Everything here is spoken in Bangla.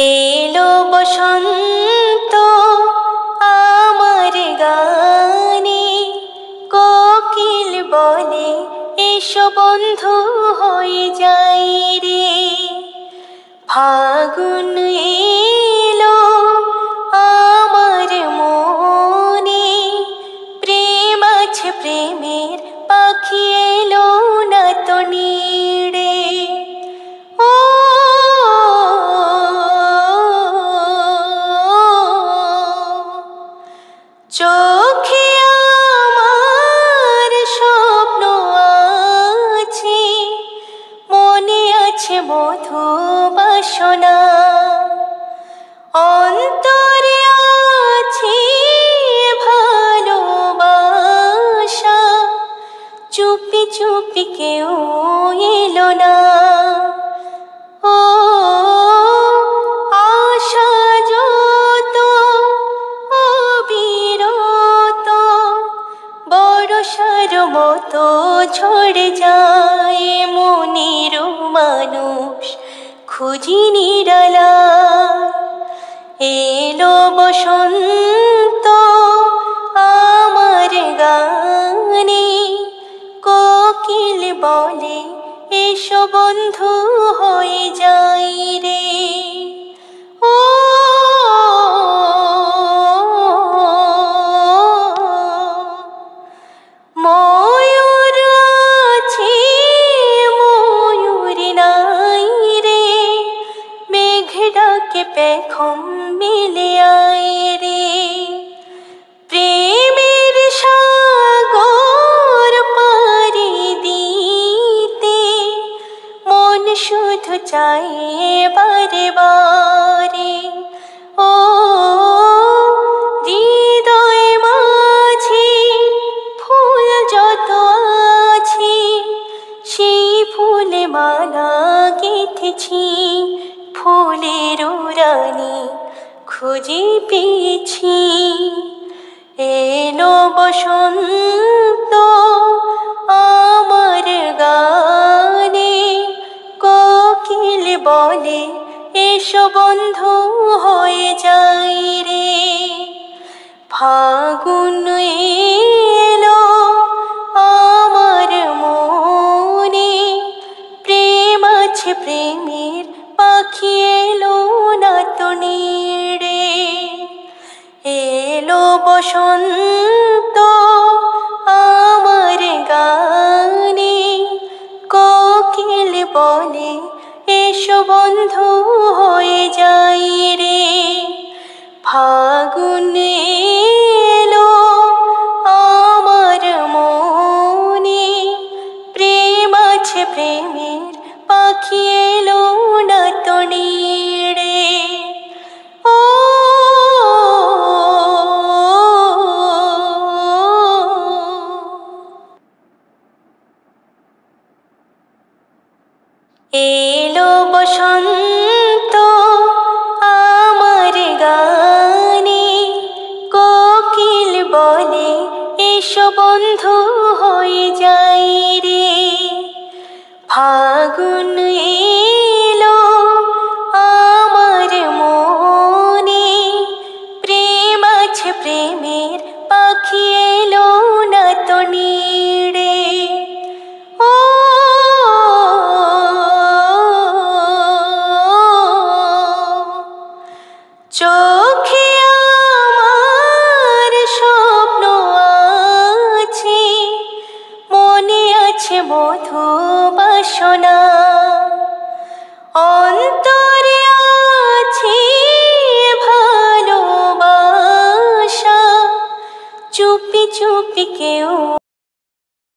এলো বসন্ত আমার গানে, কোকিল বলে এসো বন্ধু হয়ে যাই রে। ফাগুন এলো আমার মনে, প্রেম আছে প্রেমের পাখি এলো না তো নিড়ে। ও চোখে আমার স্বপ্ন আছে, মনে আছে মধু বাসনা, অন্তরে আছে ভালোবাসা, চুপি চুপি কেউ এলো না। ও আশা যত অবিরত, বর্ষার মতো ঝরে যায় মনের মানুষ খুঁজি নিরালা। এলো বসন্ত আমার গানে, কোকিল বলে এসো বন্ধু হয়ে যাই রে। ও ময়ূর আছে ময়ূর নাই রে, মেঘ ডাকে পেখম মিলে আয় রে। প্রেমের সাগর পাড়ি দিতে মন শুধু চায় বারে বারে। ও হৃদয় মাঝে ফুল যত আছে, সেই ফুলে মালা গেঁথেছি, ফুলের রানী খুঁজে পেয়েছি। এলো বসন্ত আমার গানে, কোকিল বলে এসো বন্ধু হয়ে যাই রে। ফাগুন এলো আমার মনে, প্রেম আছে প্রেমের পাখি এলো না তো নিড়ে। এলো বসন্ত আমার গানে, কোকিল বলে এসো বন্ধু হয়ে যাই রে। ফাগুন এলো আমার মনে, প্রেম আছে প্রেমের পাখি এলো না তো নিড়ে। ও এলো বসন্ত আমার গানে, কোকিল বলে এসো বন্ধু হয়ে যাই রে। ফাগুন এলো আমার মনে, প্রেম আছে প্রেমের পাখি এলো না তো নিড়ে। ও চোখে আমার স্বপ্ন আছে, মনে আছে মধু বাসনা, অন্তরে আছে ভালোবাসা, চুপি চুপি কেউ